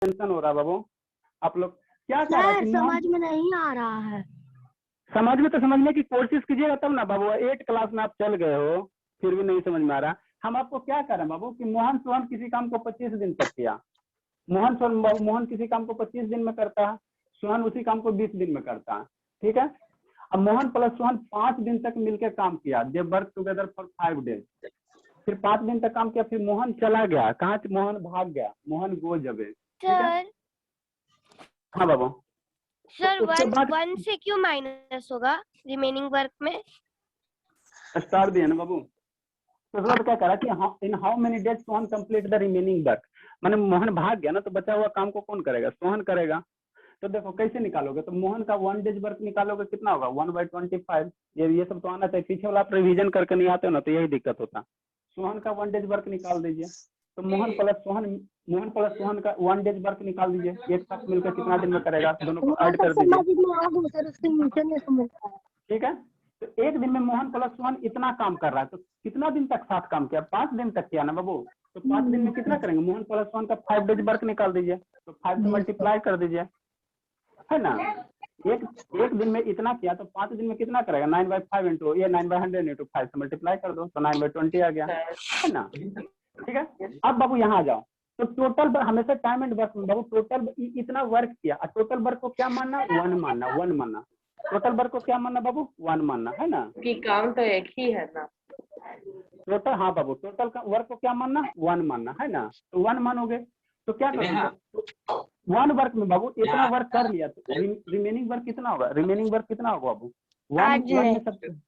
Tension हो रहा है बाबू। आप लोग क्या कह रहा है कि समझ में नहीं आ रहा है। समझ में तो समझने की कोशिश कीजिएगा तब ना बाबू। 8 क्लास में आप चल गए हो फिर भी नहीं समझ में आ रहा। हम आपको क्या कह रहे हैं बाबू कि मोहन सोहन किसी काम को 25 दिन तक किया। मोहन किसी काम को 25 दिन में करता है, सोहन उसी काम को 20 दिन में करता है। ठीक है। अब मोहन प्लस सोहन 5 दिन तक मिलकर काम किया। दे वर्क टुगेदर फॉर 5 डेज। फिर 5 दिन तक काम किया, फिर मोहन चला गया। कहाँ? मोहन भाग गया। Mohan goes away. ठीक है। हाँ बाबू। सर उसके बाद 1 से क्यों माइनस होगा रिमेनिंग वर्क में? स्टार दिया ना बाबू। तो उसके बाद क्या करा कि इन how many days Sohan complete the remaining work. माने मोहन भाग गया ना, तो बचा हुआ काम को कौन करेगा? सोहन करेगा। तो देखो कैसे निकालोगे, तो मोहन का 1 डेज वर्क निकालोगे कितना होगा? 1/25। ये सब तो आना चाहिए। पीछे वाला आप रिवीजन करके नहीं आते हो ना, तो यही दिक्कत होता। सोहन का 1 डेज वर्क निकाल दीजिए। तो मोहन प्लस सोहन का 1 डेज वर्क निकाल दीजिए। एक साथ मिलकर कितना दिन में करेगा? दोनों को ऐड कर दीजिए। ठीक है। तो एक दिन में मोहन प्लस सोहन इतना काम कर रहा है, तो कितना दिन तक साथ काम किया? 5 दिन तक किया ना बाबू। तो 5 दिन में कितना करेंगे? मोहन प्लस सोहन का 5 डेज वर्क निकाल दीजिए। तो 5 से मल्टीप्लाई कर दीजिए, है ना। एक दिन में इतना किया, तो 5 दिन में कितना करेगा? 9/5 इंटू ये 9/100 इंटू 5 से मल्टीप्लाई कर दो, तो 9/20 आ गया, है ना। ठीक है। अब बाबू यहाँ आ जाओ। तो टोटल हमेशा टाइम एंड वर्क में बाबू टोटल इतना वर्क किया। टोटल वर्क को क्या मानना? 1 मानना। टोटल वर्क को क्या मानना बाबू? 1 मानना, है ना। कि काम तो एक ही है ना। टोटल, हाँ बाबू, टोटल का वर्क को क्या मानना? 1 मानना, है ना। तो 1 मानोगे तो क्या करोगे? 1 वर्क में बाबू इतना वर्क कर लिया, तो रिमेनिंग वर्क कितना होगा? रिमेनिंग वर्क कितना होगा बाबू? 1 में सब।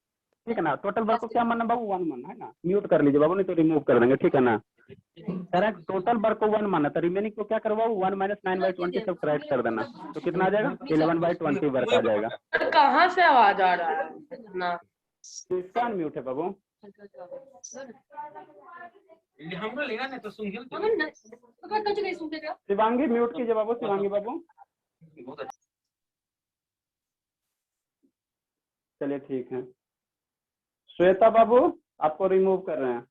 ठीक है ना। टोटल वर्क को क्या मानना बाबू? 1 मानना, है ना। म्यूट कर लीजिए बाबू, नहीं तो रिमूव कर देंगे, ठीक है ना। करेक्ट। टोटल वर्क को 1 मानना, तो रिमेनिंग को क्या करवाओ? 1 - 9/20 सब करेक्ट कर देना। तो कितना आ जाएगा? 11/20 वर्क आ जाएगा। कहाँ से आवाज आ रहा है ना? तो इसका अनम्यूट है बाबू। शिवांगी म्यूट कीजिए बाबू। शिवांगी बाबू, चलिए ठीक है। श्वेता बाबू आपको रिमूव कर रहे हैं।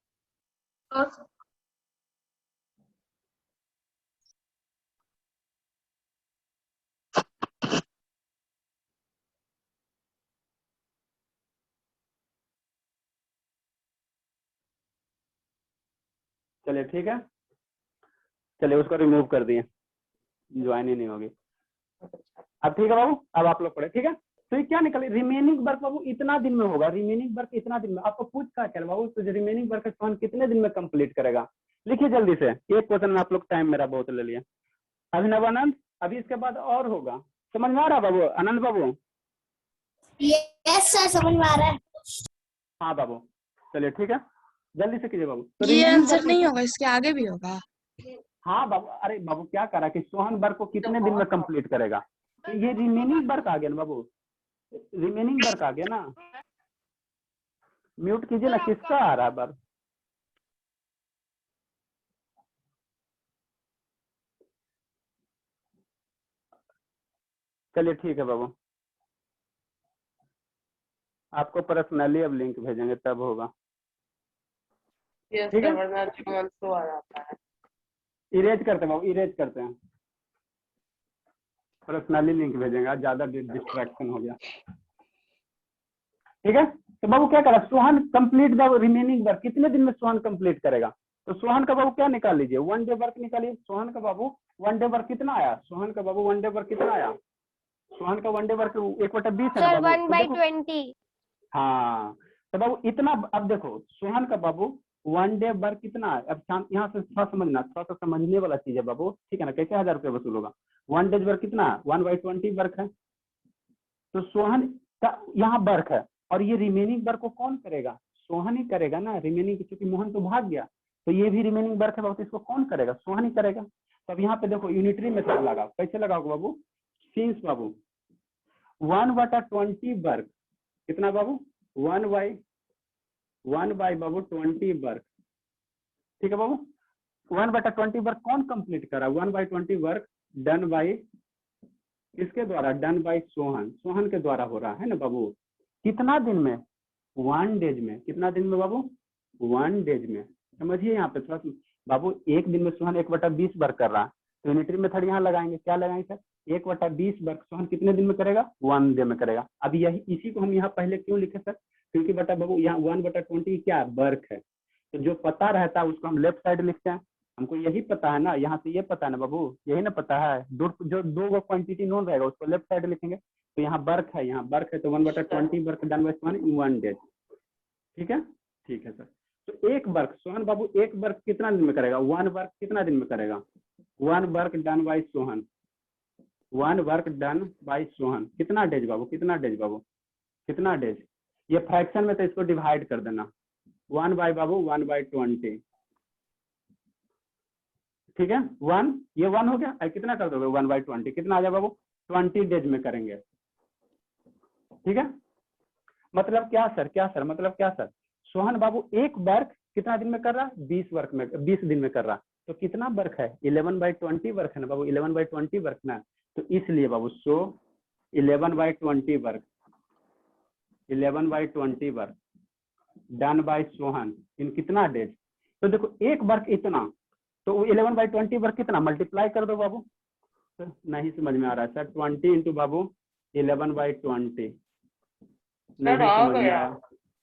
चलिए ठीक है। चलिए उसको रिमूव कर दिए, ज्वाइन ही नहीं होगी। अब ठीक है बाबू, अब आप लोग पढ़े, ठीक है। तो ये क्या निकले? रिमेनिंग वर्क बाबू इतना दिन में होगा। रिमेनिंग वर्क इतना दिन में आपको पूछ का चल बाबू, तो रिमेनिंग वर्क सोहन कितने दिन में कंप्लीट करेगा? लिखिए जल्दी से। एक क्वेश्चन में आप लोग टाइम मेरा बहुत ले लिया। अभिनव आनंद, अभी इसके बाद और होगा। समझ में आ रहा बाबू? आनंद बाबू? यस सर, समझ में आ रहा है। हाँ बाबू, चलिए ठीक है, जल्दी से कीजिए बाबू। तो ये आंसर नहीं होगा, इसके आगे भी होगा। हाँ बाबू, अरे बाबू क्या करा कि सोहन वर्क को कितने दिन में कंप्लीट करेगा? तो ये रिमेनिंग वर्क आ गया ना बाबू, रिमेनिंग वर्क आ गया ना। म्यूट कीजिए ना, किसका आ रहा है वर्क? चलिए ठीक है बाबू, आपको पर्सनली अब लिंक भेजेंगे तब होगा। ठीक है, इरेज करते हैं बाबू, इरेज करते हैं। पर्सनली लिंक भेजेंगे, आज ज्यादा डिस्ट्रैक्शन हो गया। ठीक है। तो बाबू क्या करा? Sohan complete the remaining work. कितने दिन में सोहन कंप्लीट करेगा? तो सोहन का बाबू क्या निकाल लीजिए? 1 डे वर्क निकालिए। सोहन का बाबू 1 डे वर्क कितना आया? सोहन का बाबू 1 डे वर्क कितना आया? सोहन का 1 डे वर्क 1/20 है ना सर बाबू। 1/20। हाँ, तो बाबू इतना। अब देखो सोहन का बाबू 1 डे वर्क कितना है? अब यहाँ से थोड़ा समझना, थोड़ा सा समझने वाला चीज है बाबू, ठीक है ना। कैसे 1000 रुपये वसूल होगा? 1 डेज वर्क कितना है? 1/20 वर्क है। तो सोहन का यहाँ वर्क है, और ये रिमेनिंग वर्क को कौन करेगा? सोहन ही करेगा ना। रिमेनिंग, क्योंकि मोहन तो भाग गया, तो ये भी रिमेनिंग वर्क है बाबू, तो इसको कौन करेगा? सोहन ही करेगा। तो अब यहाँ पे देखो यूनिटरी मेथड लगाओ। कैसे लगाओगे बाबू? सिंस बाबू 1/20 वर्क कितना बाबू? 1 बाई बाबू 20 वर्क। ठीक है बाबू। 1/20 वर्क कौन कंप्लीट करा? 1/20 वर्क डन बाई किसके द्वारा? Done by Sohan. सोहन के द्वारा हो रहा है ना बाबू। कितना दिन में? 1 डेज में। कितना दिन में बाबू? 1 डेज में। समझिए यहाँ पे थोड़ा बाबू, एक दिन में सोहन 1/20 वर्क कर रहा है, तो यूनिटरी मेथड यहाँ लगाएंगे, क्या लगाएंगे सर, 1/20 वर्क सोहन कितने दिन में करेगा, 1 डे में करेगा। अब यही इसी को हम यहाँ पहले क्यों लिखे सर, क्योंकि बेटा बाबू यहाँ 1/20 क्या वर्क है, तो जो पता रहता है उसको हम लेफ्ट साइड लिखते हैं। हमको यही पता है ना, यहाँ से ये पता है ना बाबू, यही ना पता है, जो दो क्वांटिटी नोन रहेगा उसको लेफ्ट साइड लिखेंगे। तो यहाँ वर्क है, यहाँ वर्क है, तो 1/20 work done by Sohan in 1 day. ठीक है, ठीक है सर। तो एक वर्क सोहन बाबू, एक वर्क कितना दिन में करेगा, 1 वर्क कितना दिन में करेगा, 1 work done by Sohan, 1 work done by Sohan कितना डेज बाबू, कितना डेज बाबू, कितना डेज। ये फ्रैक्शन में तो इसको डिवाइड कर देना, 1 बाय बाबू 1/20। ठीक है, 1 ये 1 हो गया, कितना कर दोगे 1/20 कितना आ जाएगा बाबू, 20 डेज में करेंगे। ठीक है, मतलब क्या सर, क्या सर, मतलब क्या सर, सोहन बाबू एक वर्क कितना दिन में कर रहा है, 20 दिन में कर रहा, तो कितना वर्क है, 11/20 वर्क है ना बाबू, 11/20 वर्क ना, तो इसलिए बाबू so 11/20 work, 11/20 work done by Sohan in कितना डेज। तो देखो एक वर्क इतना, तो 11/20 वर्क कितना, मल्टीप्लाई कर दो बाबू। तो नहीं समझ में आ रहा है सर, 20 इंटू बाबू 11/20 नहीं सर आ समझ में गया आया।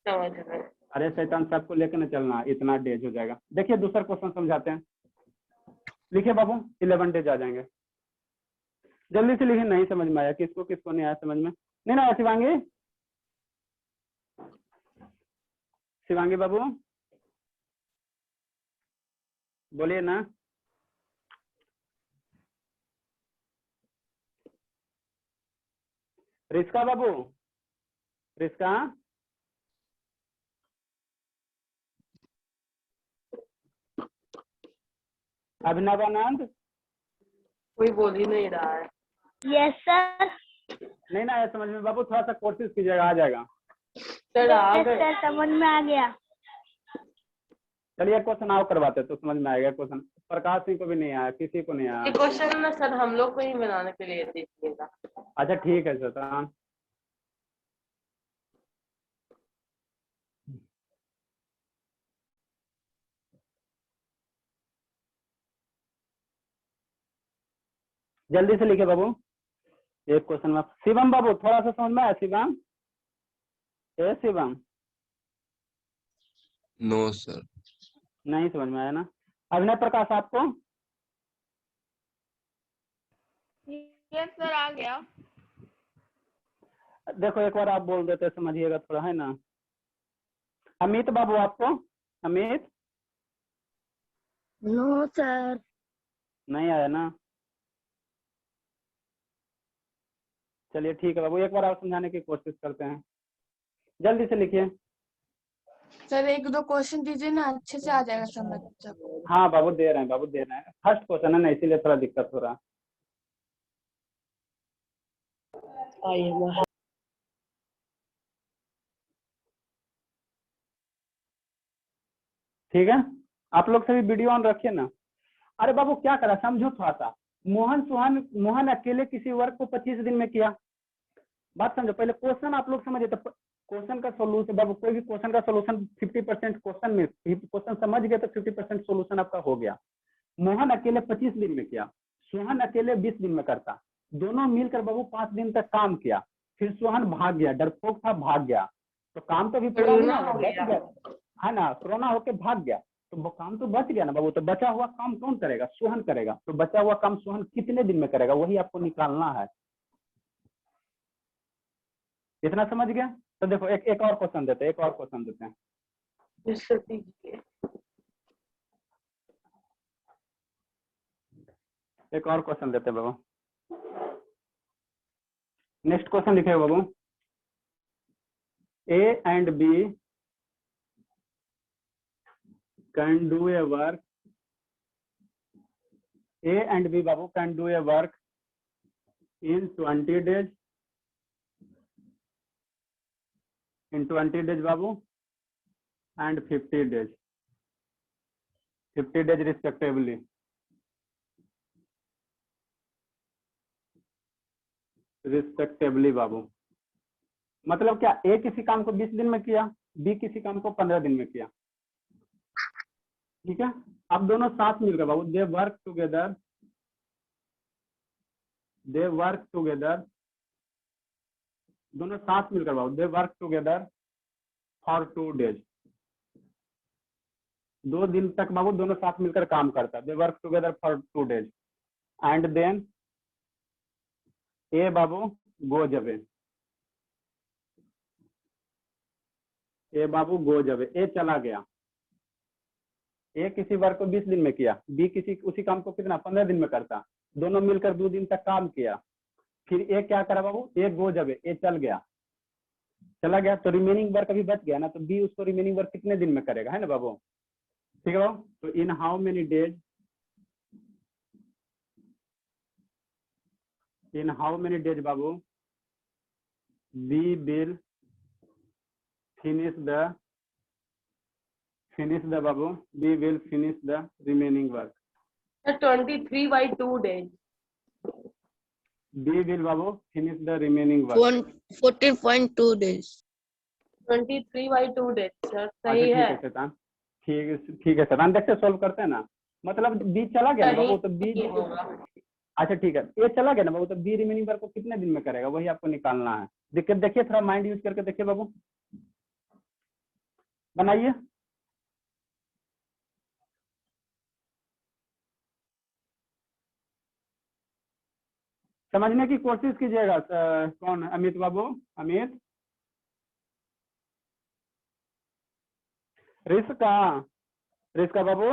समझ में। अरे शैतान सबको लेकर न चलना, इतना डेज हो जाएगा। देखिए दूसरा क्वेश्चन समझाते हैं, लिखिए बाबू 11 डेज आ जाएंगे, जल्दी से लिखिए। नहीं समझ में आया, किसको किसको नहीं आया समझ में, नहीं आया शिवांगी, शिवांगी बाबू बोलिए ना। रिस्का बाबू, रिस्का, अभिनवानंद, कोई बोल ही नहीं रहा है। Yes sir. नहीं ना आया समझ में बाबू, थोड़ा सा कोशिश कीजिएगा, आ जाएगा। सर आ यस गए। सर, समझ में आ गया। चलिए क्वेश्चन आओ करवाते तो समझ में आएगा। क्वेश्चन प्रकाश सिंह को भी नहीं आया, किसी को नहीं आया। ये क्वेश्चन ना सर हम लोग को ही बनाने के लिए दीजिएगा। अच्छा ठीक है सर। जल्दी से लिखे बाबू, एक क्वेश्चन में। शिवम बाबू थोड़ा सा समझ में आया, शिवम, ए शिवम, नो सर। नहीं समझ में आया ना। अभिनय प्रकाश आपको, यस सर आ गया। देखो एक बार आप बोल देते समझिएगा थोड़ा, है ना। अमित बाबू आपको, अमित, नो सर। नहीं आया ना। चलिए ठीक है बाबू, एक बार आप समझाने की कोशिश करते हैं, जल्दी से लिखिए। सर एक दो क्वेश्चन दीजिए ना, अच्छे से आ जाएगा समझ सब। हाँ बाबू दे रहे हैं, बाबू दे रहे हैं, फर्स्ट क्वेश्चन है ना इसीलिए थोड़ा दिक्कत हो रहा है। आइए ठीक है, आप लोग सभी वीडियो ऑन रखिए ना। अरे बाबू क्या करा समझो थोड़ा सा, मोहन अकेले किसी वर्क को 25 दिन में किया। बात समझो, पहले क्वेश्चन आप लोग समझिए, तो क्वेश्चन का सोल्यूशन बाबू, कोई भी क्वेश्चन का सोल्यूशन 50% क्वेश्चन में, क्वेश्चन समझ गए तो 50% सोल्यूशन आपका हो गया। मोहन अकेले 25 दिन में किया, सोहन अकेले 20 दिन में करता, दोनों मिलकर बाबू 5 दिन तक काम किया, फिर सोहन भाग गया, डरपोक था भाग गया, तो काम तो भी पूरा नहीं कोरोना हुआ, हो बच गया। गया है ना, कोरोना होके भाग गया, तो वो काम तो बच गया ना बाबू। तो बचा हुआ काम कौन करेगा, सोहन करेगा। तो बचा हुआ काम सोहन कितने दिन में करेगा, वही आपको निकालना है। इतना समझ गया। तो देखो एक और क्वेश्चन देते हैं, एक और क्वेश्चन देते हैं। इससे दीजिए। एक और क्वेश्चन देते हैं बाबू। नेक्स्ट क्वेश्चन लिखे बाबू, A and B can do a work, A and B Babu can do a work in 20 days, in 20 days बाबू and 50 days, 50 days respectively। Respectively बाबू, मतलब क्या, ए किसी काम को 20 दिन में किया, बी किसी काम को 15 दिन में किया। ठीक है, अब दोनों साथ मिलकर बाबू, they work together they work together, दोनों साथ मिलकर बाबू, they work together for 2 days, 2 दिन तक बाबू दोनों साथ मिलकर काम करता, they work together for 2 days, and then A बाबू गोज अवे, ए बाबू गोज अवे, ए चला गया। ए किसी वर्क को 20 दिन में किया, बी किसी उसी काम को कितना 15 दिन में करता, दोनों मिलकर 2 दिन तक काम किया। फिर ए क्या करा बाबू, ए गोज अवे, ए चल गया, चला गया तो रिमेनिंग वर्क अभी बच गया ना, तो बी उसको रिमेनिंग वर्क कितने दिन में करेगा, है ना बाबू। ठीक है बाबू, तो in how many days, in how many days बाबू बी विल फिनिश द बाबू, we will finish the remaining work. 23/2 days. We will Babu finish the remaining work. 14.2 days. 23/2 days sir, अच्छा सही ठीक है। है शैतान, ठीक है शैतान, देखते सॉल्व करते हैं ना, मतलब बी चला गया ना बाबू, तो बी सही होगा। अच्छा ठीक है, ए चला गया ना बाबू, तो बी रिमेनिंग वर्क को कितने दिन में करेगा, वही आपको निकालना है। देखिए थोड़ा माइंड यूज करके देखिए बाबू, बनाइए। समझने की कोशिश कीजिएगा। कौन, अमित बाबू, अमित, रिस्का बाबू,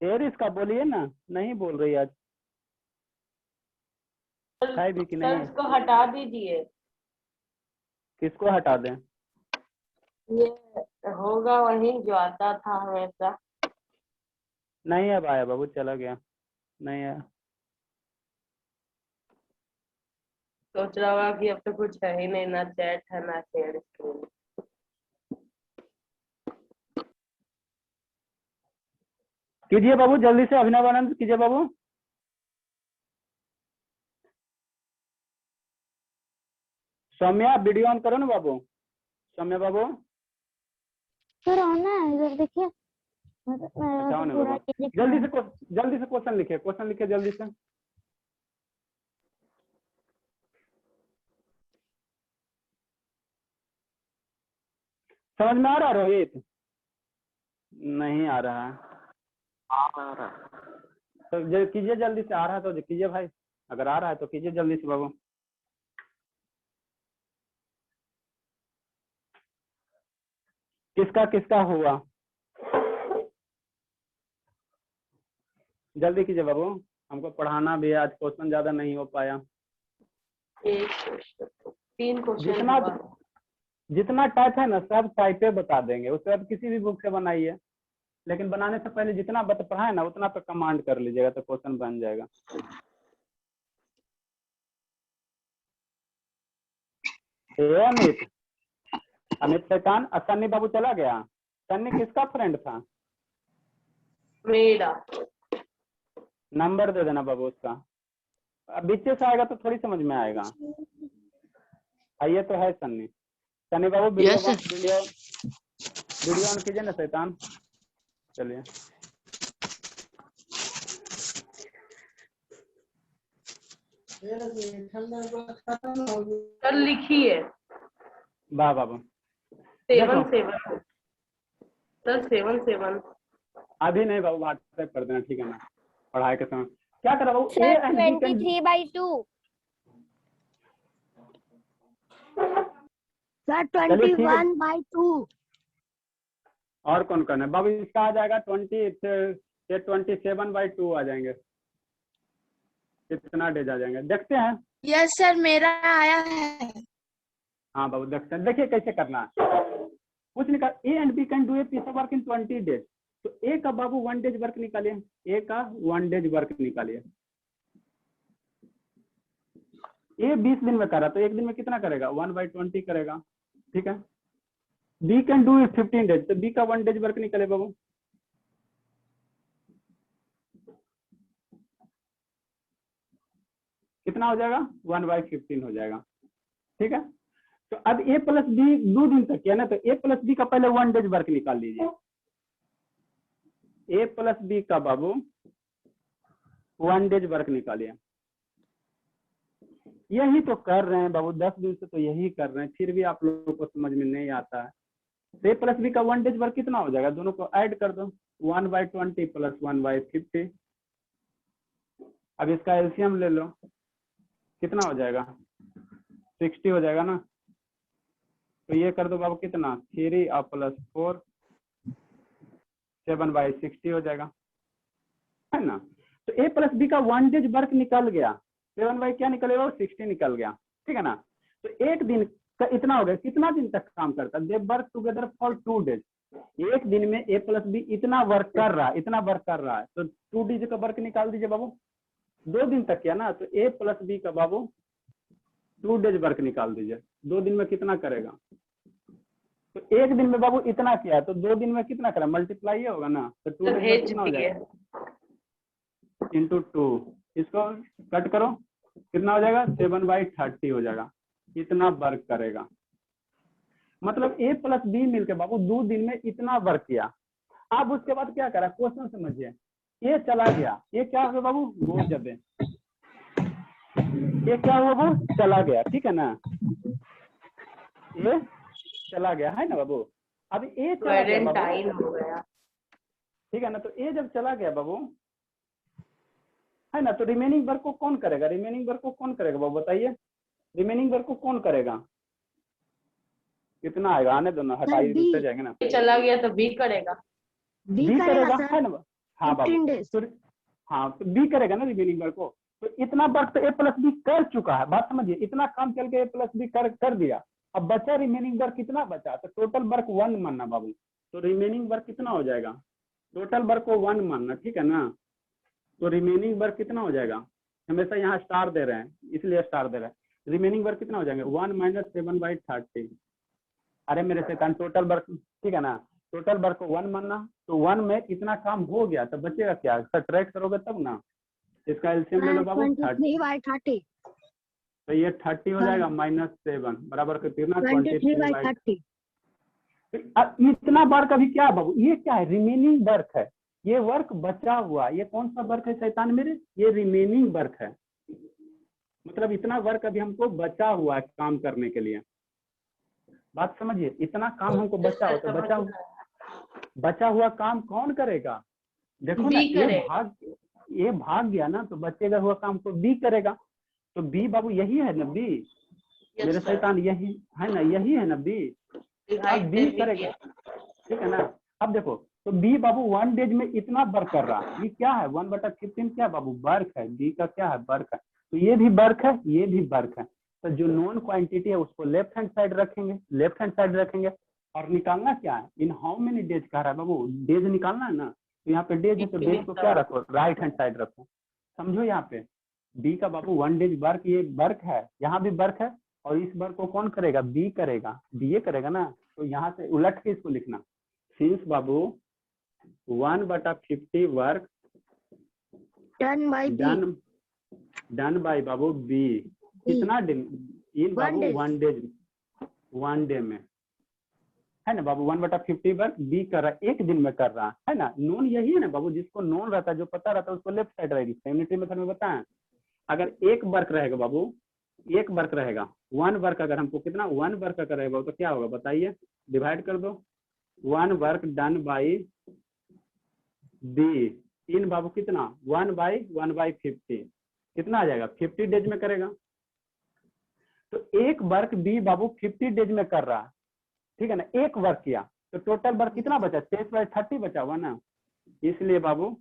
ए रिस्का बोलिए ना, नहीं बोल रही आज, है भी कि सर नहीं, इसको हटा दीजिए, किसको हटा दें, ये होगा वही जो आता था हमेशा। नहीं अब आया बाबू, चला गया, नहीं आया। सोच रहा होगा कि अब तो कुछ है ही नहीं, ना चैट है ना शेयर स्क्रीन। कीजिए बाबू जल्दी से, अभिनव आनंद कीजिए बाबू। सौम्या वीडियो ऑन करो ना बाबू, सौम्या बाबू। सर आना है इधर देखिए। अच्छा ऑन है बाबू, जल्दी से क्वेश्चन लिखिए जल्दी से। समझ में आ रहा रोहित, नहीं आ रहा है, तो कीजिए जल्दी से, आ रहा है तो कीजिए भाई, अगर आ रहा है तो कीजिए जल्दी से बाबू। किसका किसका हुआ, जल्दी कीजिए बाबू, हमको पढ़ाना भी है आज, क्वेश्चन ज्यादा नहीं हो पाया। एक क्वेश्चन, 3 क्वेश्चन जितना टाइप है ना सब टाइपे बता देंगे, उसके बाद किसी भी बुक से बनाइए, लेकिन बनाने से पहले जितना पढ़ाए ना उतना पे कमांड कर लीजिएगा तो क्वेश्चन बन जाएगा। अमित शैतान, सन्नी बाबू चला गया, सन्नी किसका फ्रेंड था, मेरा। नंबर दे देना बाबू उसका, अब बीच से आएगा तो थोड़ी समझ में आएगा। आइए तो है सन्नी, सन्नी बाबू video Yes, sir. Video on कीजिए ना शैतान, चलिए। सर लिखिए वाह बाबू, 7 सर 7 अभी नहीं बाबू, व्हाट्सएप कर देना, ठीक है ना, पढ़ाई के समय क्या करा बाबू, सर 23/2। सर चलिए, ठीक है। 21/2। और कौन करना है बाबू, इसका आ जाएगा 27/2 आ जाएंगे, कितना डेज आ जाएंगे देखते हैं। यस सर मेरा आया है। हाँ बाबू देखते हैं, देखिए कैसे करना है, कुछ निकाल, A and B can do a piece of work in 20 days, तो ए का बाबू 1 day वर्क निकालिए, ए का 1 day वर्क निकालिए। ए 20 दिन में करा तो 1 दिन में कितना करेगा, 1/20 करेगा, ठीक है। B can do it 15 days, तो बी का 1 day वर्क निकले बाबू, कितना हो जाएगा, 1/15 हो जाएगा, ठीक है। तो अब ए प्लस बी 2 दिन तक किया ना, तो ए प्लस बी का पहले 1 day वर्क निकाल लीजिए, ए प्लस बी का बाबू 1 day वर्क निकालिए, यही तो कर रहे हैं बाबू, 10 दिन से तो यही कर रहे हैं, फिर भी आप लोगों को समझ में नहीं आता है। ए प्लस बी का 1 डेज वर्क कितना हो जाएगा, दोनों को ऐड कर दो, 1/20 प्लस 1/50। अब इसका एलसीएम ले लो, कितना हो जाएगा, 60 हो जाएगा ना। तो ये कर दो बाबू कितना, 3 और प्लस 4, 7/60 हो जाएगा, है ना। तो ए प्लस बी का 1 डेज वर्क निकल गया, 7 क्या निकलेगा, 60 निकल गया, ठीक है ना। तो एक दिन का इतना हो गया, कितना दिन तक काम करता है, दे वर्क टुगेदर फॉर 2 डेज। एक दिन में ए प्लस बी इतना वर्क कर रहा है, इतना वर्क कर रहा है, तो 2 डेज का वर्क निकाल दीजिए बाबू, 2 दिन तक किया ना, तो ए प्लस बी का बाबू 2 डेज वर्क निकाल दीजिए, 2 दिन में कितना करेगा। तो एक दिन में बाबू इतना किया, तो 2 दिन में कितना करा, मल्टीप्लाई होगा ना, तो 2 डेज में कितना हो जाएगा, इंटू 2, इसको कट करो, कितना हो जाएगा, 7/30 हो जाएगा, इतना वर्क करेगा। मतलब ए प्लस बी मिलके बाबू 2 दिन में इतना वर्क किया। अब उसके बाद क्या करा, क्वेश्चन समझिए, ये चला गया, ये क्या हुआ बाबू, वो जब ये क्या हुआ बाबू, चला गया, ठीक है ना, ये चला गया, है ना बाबू। अब ये चला गया बाबू, क्वारंटाइन हो गया, ठीक है ना। तो ये जब चला गया बाबू, है ना, तो रिमेनिंग वर्क को कौन करेगा, रिमेनिंग वर्क को कौन करेगा बाबू बताइए, रिमेनिंग वर्क को कौन करेगा, कितना आएगा, आने दो ना, हटाई B। दूसरे जाएंगे ना, चला गया तो बी करेगा। बी बी करेगा करेगा, सर, है ना। हाँ बाबू, 15 डेज। तो हाँ तो बी करेगा ना रिमेनिंग वर्क को। तो इतना वर्क तो ए प्लस बी कर चुका है, बात समझिए, इतना काम चल के ए प्लस बी कर दिया। अब बचा रिमेनिंग वर्क, कितना बचा, तो टोटल वर्क 1 मानना बाबू, तो रिमेनिंग वर्क कितना हो जाएगा, टोटल वर्क को 1 मानना, ठीक है ना। तो रिमेनिंग वर्क कितना हो जाएगा, हमेशा यहाँ स्टार दे रहे हैं इसलिए स्टार दे रहे हैं, रिमेनिंग वर्क कितना हो जाएगा, 1 - 7/30। अरे मेरे शैतान, टोटल वर्क, ठीक है ना, टोटल वर्क को 1 मानना, तो 1 में इतना काम हो गया, तो बचेगा क्या, सब्ट्रैक्ट करोगे तब ना। इसका एलसीएम ले लो बाबू, 30, 23/30, तो ये 30 हो जाएगा, -7 बराबर कितना, 23/30। अब इतना वर्क अभी क्या बाबू, ये क्या है, रिमेनिंग वर्क है, ये वर्क बचा हुआ, ये कौन सा वर्क है शैतान मेरे, ये रिमेनिंग वर्क है। मतलब इतना वर्क अभी हमको बचा हुआ है काम करने के लिए, बात समझिए, इतना काम हमको बचा हुआ, तो बचा हुआ काम कौन करेगा, देखो ना, ये भाग गया ना, तो बचेगा हुआ काम को बी करेगा। तो बी बाबू यही है ना, बी मेरे शैतान, यही है ना, यही है ना बी, अब बी करेगा, ठीक है ना। अब देखो, तो बी बाबू 1 डेज में इतना वर्क कर रहा है, ये क्या है, 1/15 क्या बाबू, वर्क है, बी का क्या है, वर्क है, तो ये भी वर्क है, ये भी वर्क है। तो जो नॉन क्वांटिटी है उसको लेफ्ट हैंड साइड रखेंगे, लेफ्ट हैंड साइड रखेंगे, और निकालना क्या है, इन हाउ मेनी डेज कह रहा है बाबू, डेज निकालना है ना, तो यहाँ पे डेज है, तो डेज को क्या रखो, राइट हैंड साइड रखो, समझो। यहाँ पे बी का बाबू 1 डेज वर्क, ये वर्क है, यहाँ भी वर्क है, और इस वर्क को कौन करेगा, बी करेगा, बी करेगा ना। तो यहाँ से उलट के इसको लिखना, सिंस बाबू 1/50 वर्क डन बाय बाबू बी, कितना दिन, इन बाबू 1 डे में, है ना बाबू, 1/50 वर्क बी कर रहा है, एक दिन में कर रहा है ना। नोन यही है ना बाबू, जिसको नोन रहता है, जो पता रहता है, उसको लेफ्ट साइड रहेगी, सेमिनिटी मेथड में बताएं। अगर एक वर्क रहेगा बाबू, एक वर्क रहेगा, 1 वर्क अगर हमको कितना, 1 वर्क अगर रहेगा तो क्या होगा बताइए, डिवाइड कर दो, 1 work done by B in बाबू कितना, 1/50 कितना आ जाएगा, 50 डेज में करेगा। तो एक वर्क बी बाबू 50 डेज में कर रहा है, ठीक है ना, एक वर्क किया, तो टोटल वर्क कितना बचा, 23/30 बचा हुआ ना, इसलिए बाबू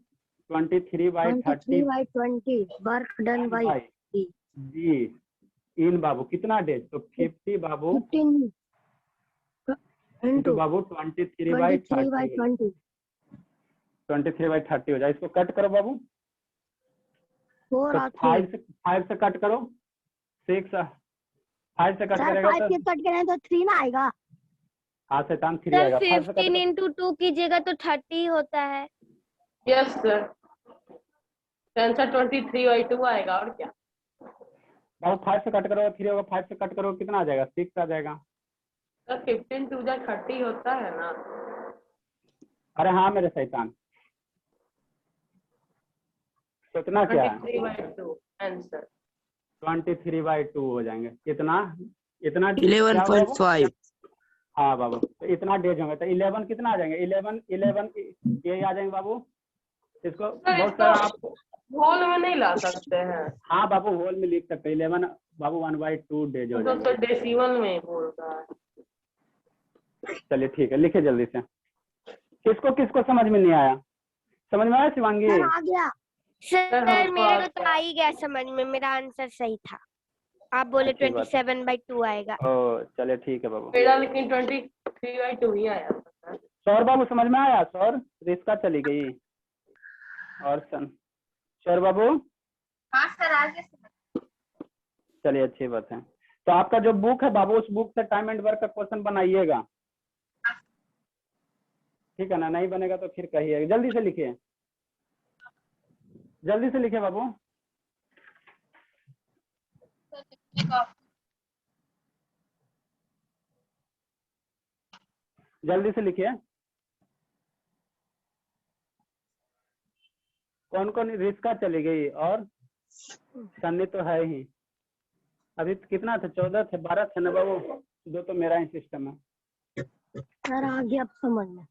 23/20 work done by B in बाबू कितना डेज, तो 50 बाबू 15 इंटू बाबू 23/30, 23/30 हो जाए, इसको कट करो बाबू, 4 तो और 5 से कट करो, 6 5 से कट सर, करेगा 5 तो से कट करें तो 3 ना आएगा। हाँ शैतान 3 सर आएगा, 5 से कट 15 into 2 कीजिएगा तो 30 होता है। यस सर, आंसर 23/2 आएगा, और क्या। बाबू 5 से कट करो 3 होगा, 5 से कट करो कितना आ जाएगा, 6 आ जाएगा। सर 15 2 30 होता है ना। अरे हाँ मेरे शैतान, सोचना क्या है, 23/2 आंसर। 23/2 हो जाएंगे। कितना इतना क्या होगा बाबू? 11.5. हाँ बाबू, तो इतना डेज होंगे तो 11 कितना आ जाएंगे? 11 ये आ जाएंगे बाबू। इसको सर बहुत इसको सारा आपको, होल में नहीं ला सकते हैं, हाँ बाबू होल में लिख सकते हैं। 11 बाबू 1/2 डेज हो तो जाएंगे। सर डेसिमल में बोल रहा है। चलिए ठीक है, लिखिए जल्दी से। किसको किसको समझ में नहीं आया? समझ में आया शिवांगी? सर आ गया। सर हमको मेरे को आ तो आ ही गया समझ में, मेरा आंसर सही था। आप बोले अच्छी बात है। 27/2 आएगा। ओ चलिए ठीक है बाबू। मेरा लेकिन 23/2 ही आया था सर। सौर बाबू समझ में आया? सौर रिस्का चली गई और सन सौर बाबू। हाँ सर आ गया। चलिए अच्छी बात है। तो आपका जो बुक है बाबू, उस बुक से टाइम एंड वर्क का क्वेश्चन बनाइएगा, ठीक है ना? नहीं बनेगा तो फिर कहिएगा। जल्दी से लिखिए, जल्दी से लिखिए बाबू। जल्दी से लिखिए। कौन कौन? रिस्का चली गई और सन्नी तो है ही। अभी कितना थे? 14 थे, 12 थे ना बाबू? 2 तो मेरा ही सिस्टम है। सर आ गया अब समझ में।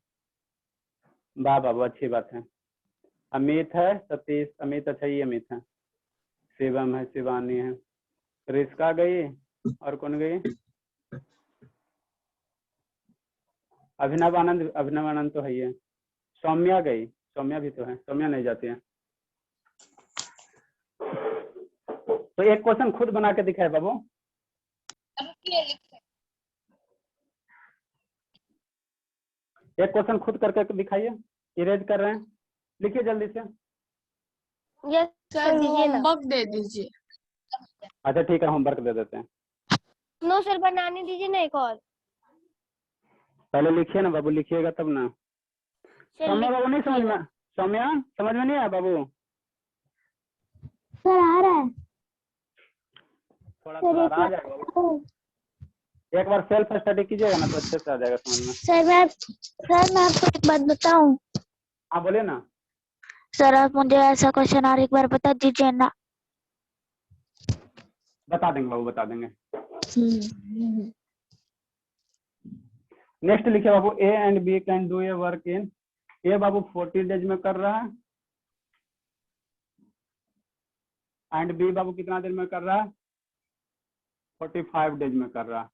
वाह बाबू, अच्छी बात है। अमित है, सतीश, अमित, अच्छा ही अमित है। शिवम है, शिवानी है, रिस्का गई और कौन गई? अभिनव आनंद, अभिनव आनंद तो है ही है। सौम्या गई, सौम्या भी तो है। सौम्या नहीं जाती है। तो एक क्वेश्चन खुद बना के दिखाए बाबू। एक क्वेश्चन खुद करके दिखाइए। इरेज कर रहे हैं, लिखिए जल्दी से। यस सर सर दीजिए ना। होमवर्क दे दीजिए। अच्छा ठीक है, होमवर्क दे देते हैं। नो सर बनाने दीजिए ना एक और। पहले लिखिए ना बाबू, लिखिएगा तब ना। सर सौम्या बाबू नहीं समझ लिखिएगा। में? सौम्या समझ में नहीं आया बाबू? सर आ रहा है। थोड़ा थोड़ा आ जाएगा बाबू। एक बार सेल्फ स्टडी कीजिएगा ना तो अच्छे से आ जाएगा समझ में। सर मैं आपको एक बात बताऊं। हाँ बोलिए ना। सर आप मुझे ऐसा क्वेश्चन और एक बार बता दीजिए ना। बता देंगे बाबू, बता देंगे। नेक्स्ट लिखिए बाबू। A and B can do a work in. A बाबू 40 डेज में कर रहा है, एंड बी बाबू कितना दिन में कर रहा है? 45 डेज में कर रहा है।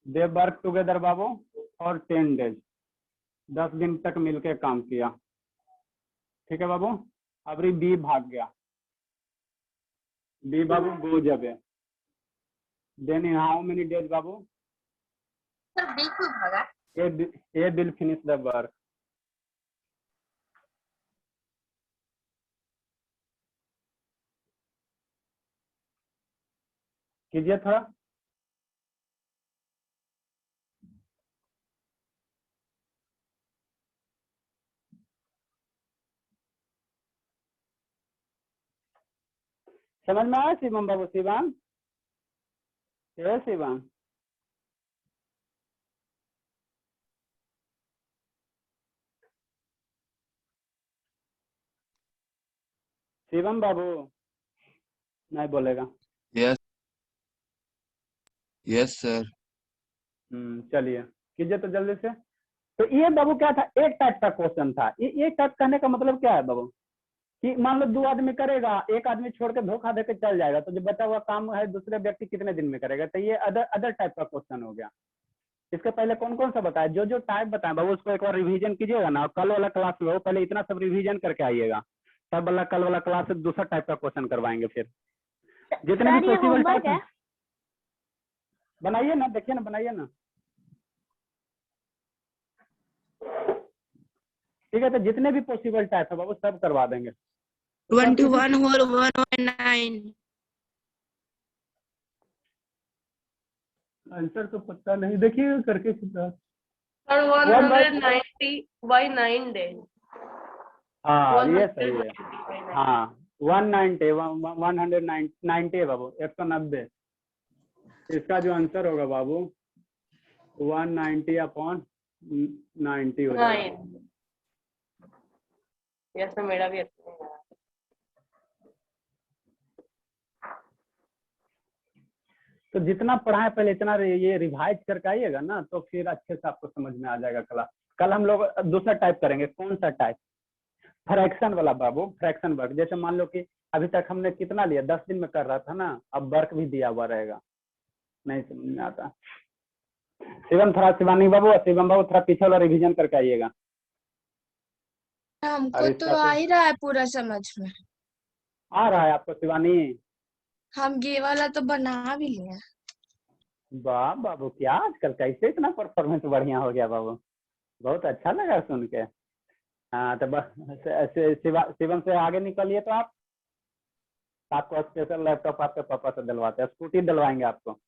दे वर्क टुगेदर बाबू और 10 डेज, 10 दिन तक मिलके काम किया। ठीक है बाबू। अब बी भाग गया। बी बाबू गो जबे, then in how many days बाबू? सर बिल्कुल भागा। A will finish the work. कीजिए थोड़ा। समझ में आया शिवम बाबू? शिवम, ये शिवम, शिवम बाबू नहीं बोलेगा। Yes yes sir. चलिए कीजिए तो जल्दी से। तो ये बाबू क्या था? एक टाइप का क्वेश्चन था। ये एक टाइप कहने का मतलब क्या है बाबू? कि मान लो 2 आदमी करेगा, एक आदमी छोड़ के धोखा देके चल जाएगा, तो जो बचा हुआ काम है दूसरे व्यक्ति कितने दिन में करेगा? तो ये अदर टाइप का क्वेश्चन हो गया। इसके पहले कौन कौन सा बताया? जो टाइप बताया बाबू उसको एक बार रिवीजन कीजिएगा ना। कल वाला क्लास में हो, पहले इतना सब रिवीजन करके आइएगा, तब वाला कल वाला क्लास से दूसरा टाइप का क्वेश्चन करवाएंगे। फिर जितने भी पॉसिबल टाइप बनाइए ना, देखिए ना, बनाइए ना। ठीक है, तो जितने भी पॉसिबल टाइप है बाबू सब करवा देंगे। 21 whole 119. आंसर तो पता नहीं, देखिए करके खुद। Sir 190/9 days. हाँ ये सही है। हाँ 190 190 बाबू, 190। इसका जो आंसर होगा बाबू 190/90 हो जाएगा। यस सर मेरा भी अच्छा है। तो जितना पढ़ा है पहले इतना ये रिवाइज करके आइएगा ना, तो फिर अच्छे से आपको समझ में आ जाएगा क्लास। कल हम लोग दूसरा टाइप करेंगे। कौन सा टाइप? फ्रैक्शन वाला बाबू, फ्रैक्शन वर्क। जैसे मान लो कि अभी तक हमने कितना लिया, 10 दिन में कर रहा था ना, अब वर्क भी दिया हुआ रहेगा, नहीं समझ में आता। शिवम थोड़ा, शिवानी बाबू और शिवम बाबू थोड़ा पीछे वाला रिवीजन करके आइएगा। हमको और तो इसका आ ही रहा है पूरा समझ में। आ रहा है आपको शिवानी? हम ये वाला तो बना भी लिए। वाह बाबू, क्या आजकल कैसे इतना परफॉर्मेंस बढ़िया हो गया बाबू, बहुत अच्छा लगा सुन के। हाँ तो बस शिवम से आगे निकलिए। तो आप, आपको स्पेशल लैपटॉप आपके पापा से दिलवाते हैं, स्कूटी दिलवाएंगे आपको।